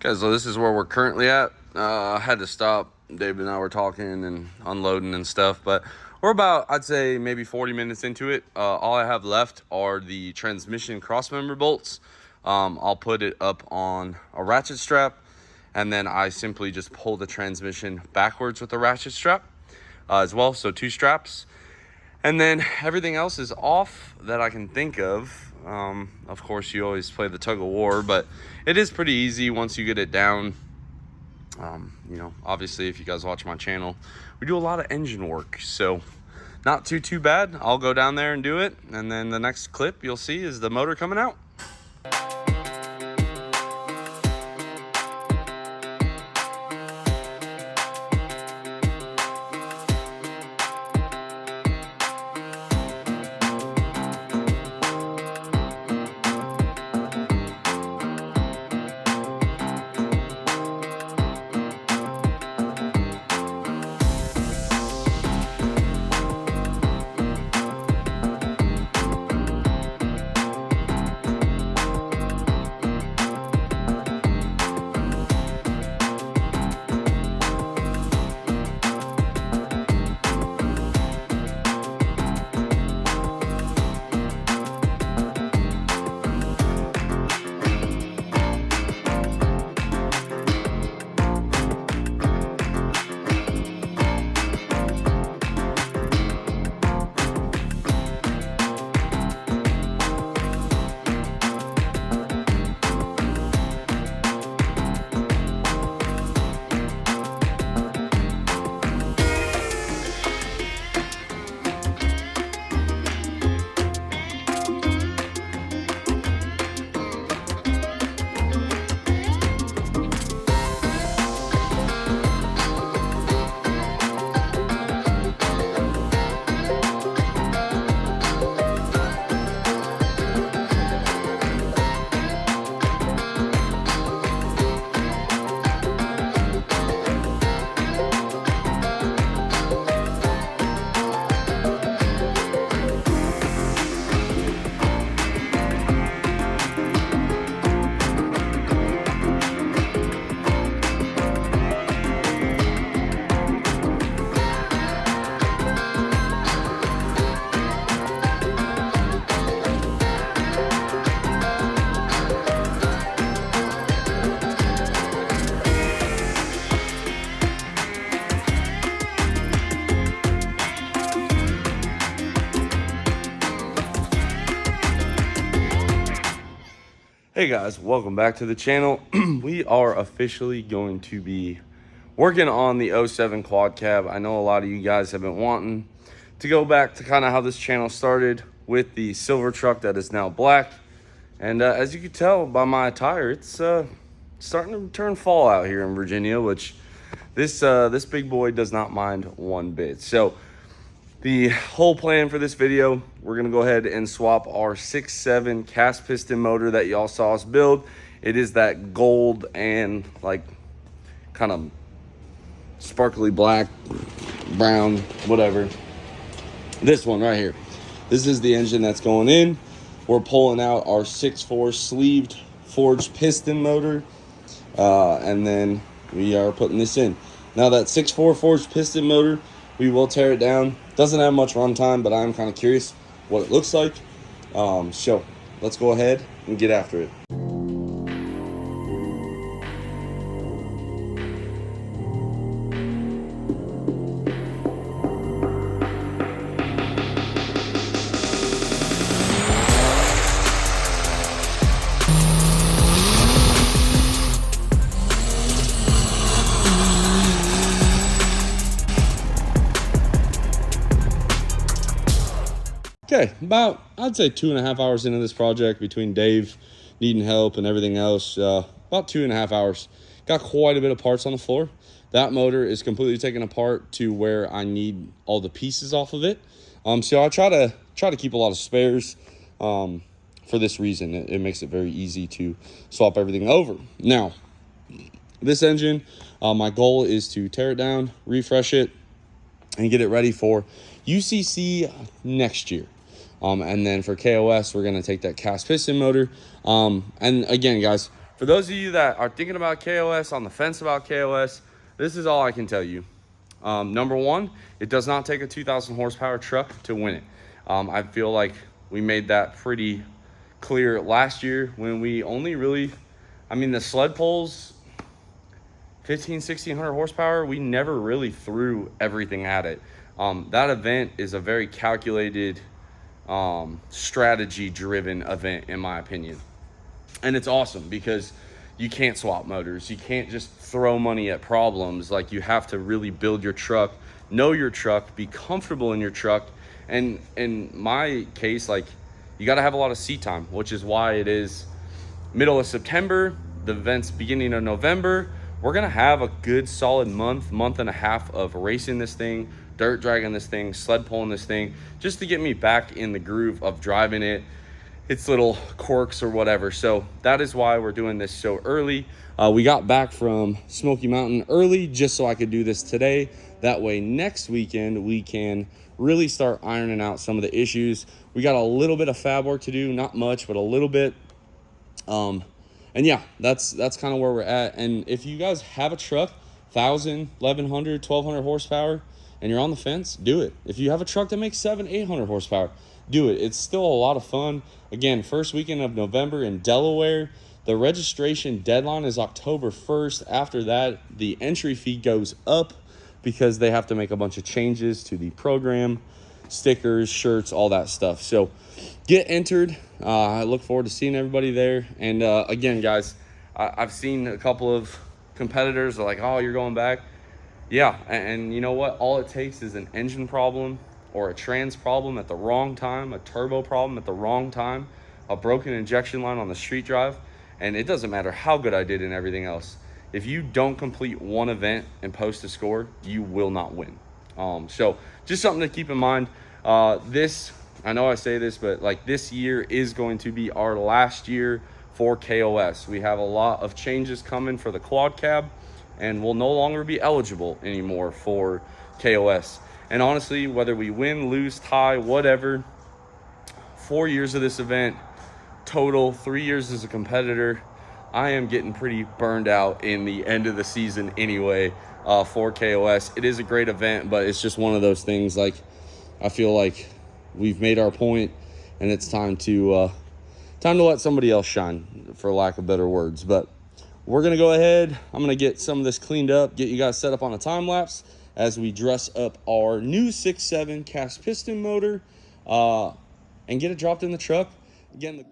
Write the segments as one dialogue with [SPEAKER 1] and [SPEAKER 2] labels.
[SPEAKER 1] Okay, so this is where we're currently at. I had to stop. Dave and I were talking and unloading and stuff, but we're about, I'd say, maybe 40 minutes into it. All I have left are the transmission crossmember bolts. I'll put it up on a ratchet strap, and then I simply just pull the transmission backwards with the ratchet strap as well, so 2 straps. And then everything else is off that I can think of. Of course, you always play the tug of war, but it is pretty easy once you get it down. You know, obviously, if you guys watch my channel, we do a lot of engine work, so not too bad. I'll go down there and do it, and then the next clip you'll see is the motor coming out. Hey guys, welcome back to the channel. We are officially going to be working on the 07 quad cab. I know a lot of you guys have been wanting to go back to kind of how this channel started with the silver truck that is now black. And as you can tell by my attire, it's starting to turn fall out here in Virginia, which this big boy does not mind one bit. So the whole plan for this video, we're gonna go ahead and swap our 6.7 cast piston motor that y'all saw us build. It is that gold and like kind of sparkly black, brown, whatever. This one right here. This is the engine that's going in. We're pulling out our 6.4 sleeved forged piston motor, and then we are putting this in. Now that 6.4 forged piston motor, we will tear it down. Doesn't have much run time, but I'm kind of curious what it looks like. So let's go ahead and get after it. Okay, about, I'd say 2.5 hours into this project between Dave needing help and everything else. About 2.5 hours. Got quite a bit of parts on the floor. That motor is completely taken apart to where I need all the pieces off of it. So I try to keep a lot of spares for this reason. It makes it very easy to swap everything over. Now, this engine, my goal is to tear it down, refresh it, and get it ready for UCC next year. And then for KOS, we're going to take that cast piston motor. And again, guys, For those of you that are thinking about KOS, on the fence about KOS, this is all I can tell you. Number one, it does not take a 2,000 horsepower truck to win it. I feel like we made that pretty clear last year when we only really, the sled poles, 1,600 horsepower, we never really threw everything at it. That event is a very calculated, strategy-driven event, in my opinion. And it's awesome because you can't swap motors. You can't just throw money at problems. Like, you have to really build your truck, know your truck, be comfortable in your truck. And in my case, like, you got to have a lot of seat time, which is why it is middle of September. The event's beginning of November. We're going to have a good solid month and a half of racing this thing, dirt dragging this thing, sled pulling this thing, just to get me back in the groove of driving it, its little quirks or whatever. So that is why we're doing this so early. We got back from Smoky Mountain early just so I could do this today. That way next weekend we can really start ironing out some of the issues. We got a little bit of fab work to do, not much, but a little bit. And yeah, that's kind of where we're at. And if you guys have a truck, 1,000, 1,100, 1,200 horsepower, and you're on the fence, do it. If you have a truck that makes 700, 800 horsepower, do it. It's still a lot of fun. Again, first weekend of November in Delaware. The registration deadline is October 1st. After that, the entry fee goes up because they have to make a bunch of changes to the program, stickers, shirts, all that stuff. So get entered. I look forward to seeing everybody there. And again, guys, I've seen a couple of competitors are like, oh, you're going back. Yeah, and you know what? All it takes is an engine problem or a trans problem at the wrong time, a turbo problem at the wrong time, a broken injection line on the street drive, and it doesn't matter how good I did and everything else. If you don't complete one event and post a score, you will not win. So just something to keep in mind. I know I say this, but like, this year is going to be our last year for KOS. We have a lot of changes coming for the quad cab, and we'll no longer be eligible anymore for KOS. And honestly, whether we win, lose, tie, whatever, 4 years of this event, total 3 years as a competitor, I am getting pretty burned out in the end of the season anyway for KOS. It is a great event, but it's just one of those things, like, I feel like we've made our point and it's time to let somebody else shine, for lack of better words. But we're going to go ahead. I'm going to get some of this cleaned up, get you guys set up on a time lapse as we dress up our new 6.7 cast piston motor and get it dropped in the truck. Again,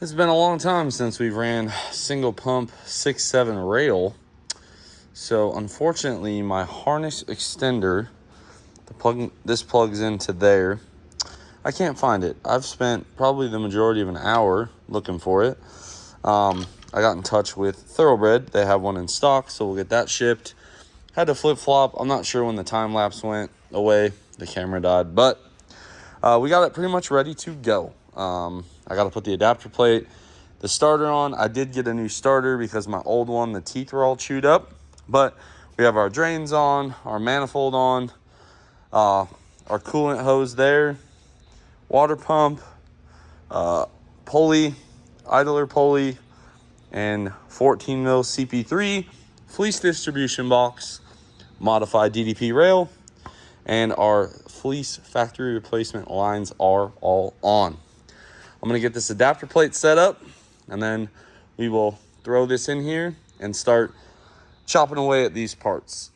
[SPEAKER 1] It's been a long time since we've ran single pump 6.7 rail. So unfortunately, my harness extender, this plugs into there. I can't find it. I've spent probably the majority of an hour looking for it. I got in touch with Thoroughbred. They have one in stock, so we'll get that shipped. Had to flip-flop. I'm not sure when the time lapse went away. The camera died, but we got it pretty much ready to go. I got to put the adapter plate, the starter on. I did get a new starter because my old one, the teeth were all chewed up. But we have our drains on, our manifold on, our coolant hose there, water pump, pulley, idler pulley, and 14 mil CP3, fleece distribution box, modified DDP rail, and our fleece factory replacement lines are all on. I'm going to get this adapter plate set up, and then we will throw this in here and start chopping away at these parts.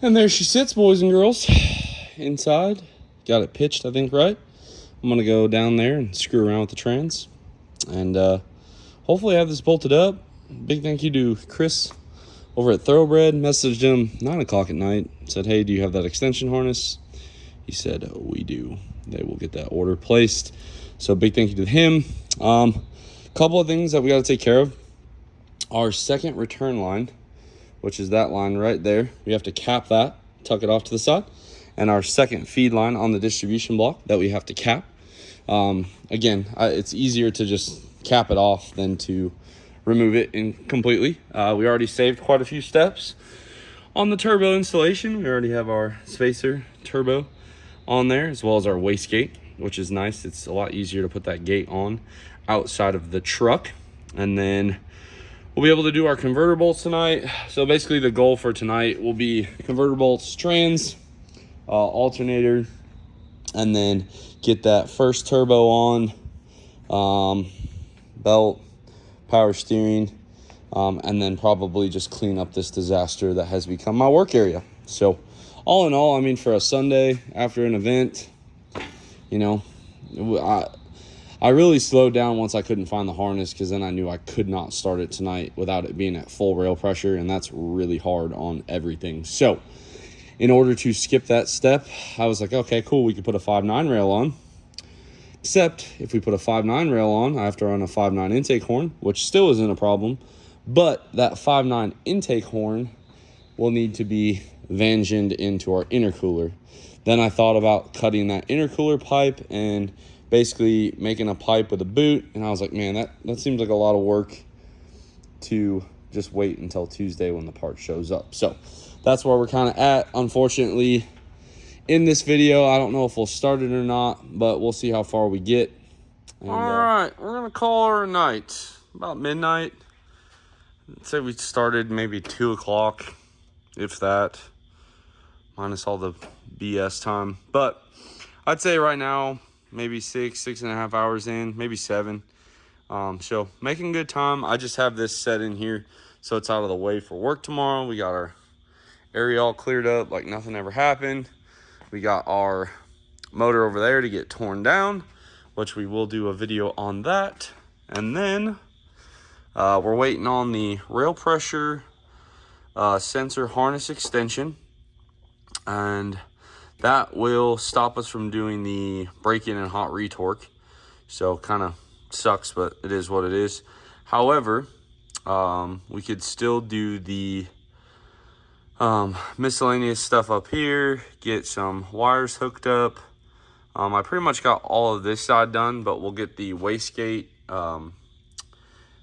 [SPEAKER 1] And there she sits, boys and girls, inside. Got it pitched, I think, right? I'm going to go down there and screw around with the trans. And hopefully have this bolted up. Big thank you to Chris over at Thoroughbred. Messaged him 9 o'clock at night. Said, hey, do you have that extension harness? He said, oh, we do. They will get that order placed. So big thank you to him. Couple of things that we got to take care of. Our second return line, which is that line right there. We have to cap that, tuck it off to the side. And our second feed line on the distribution block that we have to cap. Again, it's easier to just cap it off than to remove it completely. We already saved quite a few steps on the turbo installation. We already have our spacer turbo on there, as well as our wastegate, which is nice. It's a lot easier to put that gate on outside of the truck. And then we'll be able to do our converter bolts tonight. So basically the goal for tonight will be converter bolts, trans, alternator, and then get that first turbo on, belt, power steering, and then probably just clean up this disaster that has become my work area. So all in all, I mean, for a Sunday after an event, you know, I really slowed down once I couldn't find the harness, because then I knew I could not start it tonight without it being at full rail pressure, and that's really hard on everything. So in order to skip that step, I was like, okay, cool, we could put a 5.9 rail on. Except if we put a 5.9 rail on, I have to run a 5.9 intake horn, which still isn't a problem. But that 5.9 intake horn will need to be vangined into our intercooler. Then I thought about cutting that intercooler pipe and basically making a pipe with a boot. And I was like, man, that seems like a lot of work to just wait until Tuesday when the part shows up. So that's where we're kind of at. Unfortunately, in this video, I don't know if we'll start it or not, but we'll see how far we get. And, all right, we're going to call her a night. About midnight. I'd say we started maybe 2 o'clock, if that, minus all the BS time. But I'd say right now, maybe 6.5 hours in, maybe 7. So making good time. I just have this set in here so it's out of the way for work tomorrow. We got our area all cleared up like nothing ever happened. We got our motor over there to get torn down, which we will do a video on that. And then We're waiting on the rail pressure sensor harness extension, and that will stop us from doing the break-in and hot retorque. So kind of sucks, but it is what it is. However, we could still do the miscellaneous stuff up here, get some wires hooked up. I pretty much got all of this side done, but we'll get the wastegate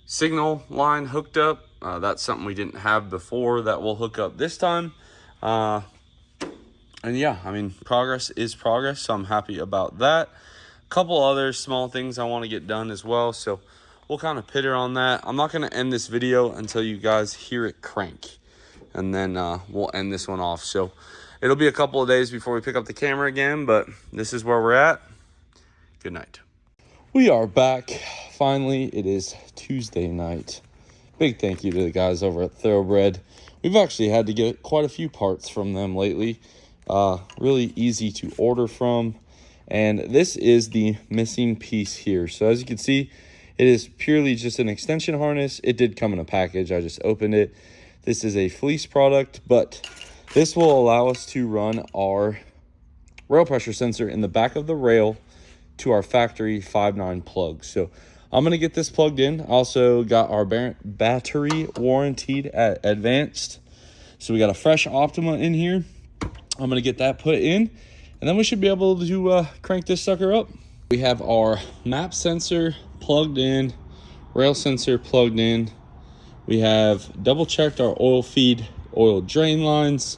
[SPEAKER 1] signal line hooked up. That's something we didn't have before that we'll hook up this time. And yeah, I mean, progress is progress, so I'm happy about that. A couple other small things I want to get done as well, so we'll kind of pitter on that. I'm not going to end this video until you guys hear it crank, and then we'll end this one off. So it'll be a couple of days before we pick up the camera again, but this is where we're at. Good night. We are back. Finally, it is Tuesday night. Big thank you to the guys over at Thoroughbred. We've actually had to get quite a few parts from them lately. Really easy to order from. And this is the missing piece here. So as you can see, it is purely just an extension harness. It did come in a package. I just opened it. This is a fleece product, but this will allow us to run our rail pressure sensor in the back of the rail to our factory 5.9 plug. So I'm going to get this plugged in. Also got our battery warranted at Advanced. So we got a fresh Optima in here. I'm going to get that put in, and then we should be able to crank this sucker up. We have our map sensor plugged in, rail sensor plugged in. We have double checked our oil feed, oil drain lines.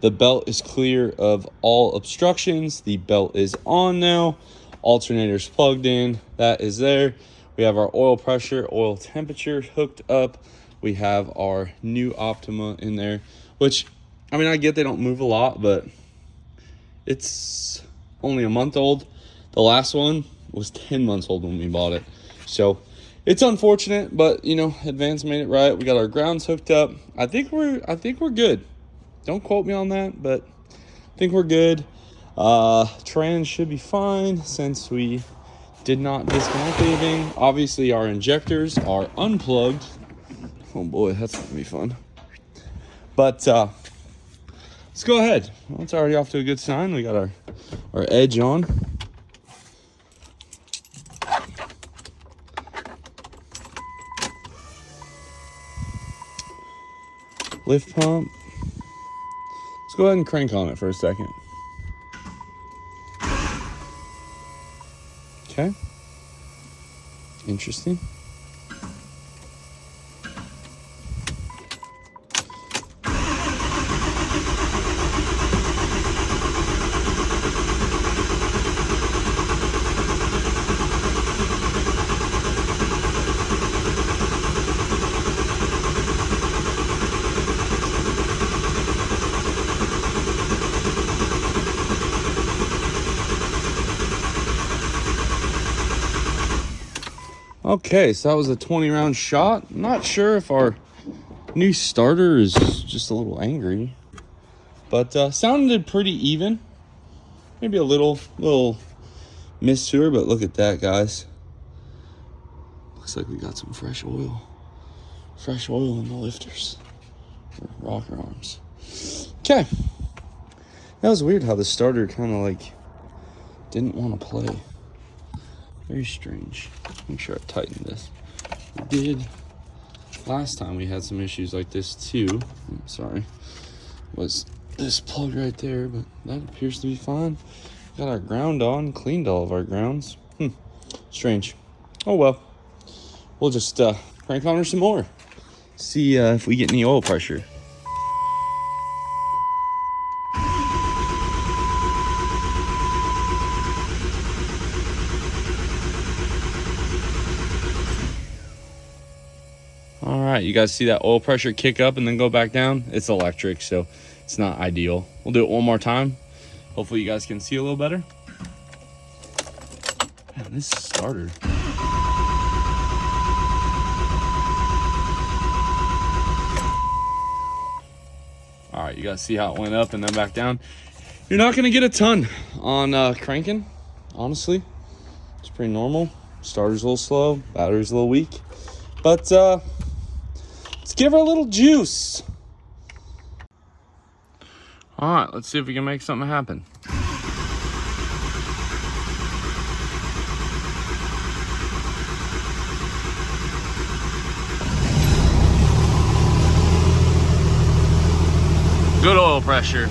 [SPEAKER 1] The belt is clear of all obstructions. The belt is on now. Alternator's plugged in. That is there. We have our oil pressure, oil temperature hooked up. We have our new Optima in there, which, I mean, I get they don't move a lot, but it's only a month old. The last one was 10 months old when we bought it. So it's unfortunate, but you know, Advance made it right. We got our grounds hooked up. I think we're good. Don't quote me on that, but I think we're good. Trans should be fine since we did not disconnect anything. Obviously our injectors are unplugged. Oh boy, that's gonna be fun. But let's go ahead. Well, it's already off to a good sign. We got our edge on. Lift pump. Let's go ahead and crank on it for a second. Okay. Interesting. Okay, so that was a 20-round shot. I'm not sure if our new starter is just a little angry, but sounded pretty even. Maybe a little miss to her, but look at that, guys. Looks like we got some fresh oil. Fresh oil in the lifters. Or rocker arms. Okay. That was weird how the starter kind of like didn't want to play. Very strange. Make sure I tighten this. We did. Last time we had some issues like this too. Sorry. Was this plug right there, but that appears to be fine. Got our ground on, cleaned all of our grounds. Strange. Oh well. We'll just crank on her some more. See if we get any oil pressure. All right, you guys see that oil pressure kick up and then go back down? It's electric, so it's not ideal. We'll do it one more time. Hopefully you guys can see a little better. Man, this starter. All right, you guys see how it went up and then back down? You're not gonna get a ton on cranking, honestly. It's pretty normal. Starter's a little slow, battery's a little weak. But Let's give her a little juice. All right, let's see if we can make something happen. Good oil pressure.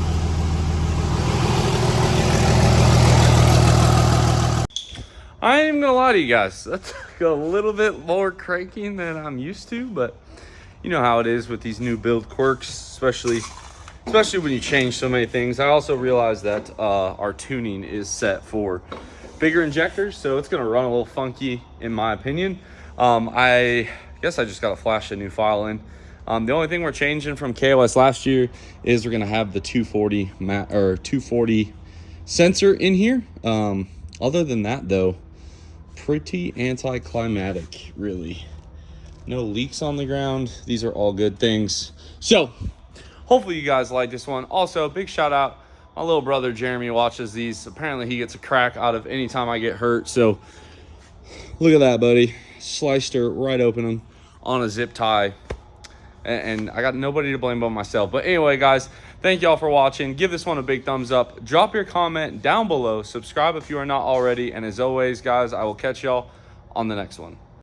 [SPEAKER 1] I ain't even gonna lie to you guys. That's a little bit more cranking than I'm used to, but you know how it is with these new build quirks, especially when you change so many things. I also realized that our tuning is set for bigger injectors, so it's gonna run a little funky in my opinion. I guess I just gotta flash a new file in. The only thing we're changing from KOS last year is we're gonna have the 240 sensor in here. Other than that though, pretty anticlimactic, really. No leaks on the ground. These are all good things. So hopefully you guys like this one. Also, big shout out, my little brother Jeremy watches these. Apparently he gets a crack out of any time I get hurt. So look at that, buddy. Sliced her right open on a zip tie. And I got nobody to blame but myself. But anyway, guys, thank y'all for watching. Give this one a big thumbs up. Drop your comment down below. Subscribe if you are not already. And as always, guys, I will catch y'all on the next one.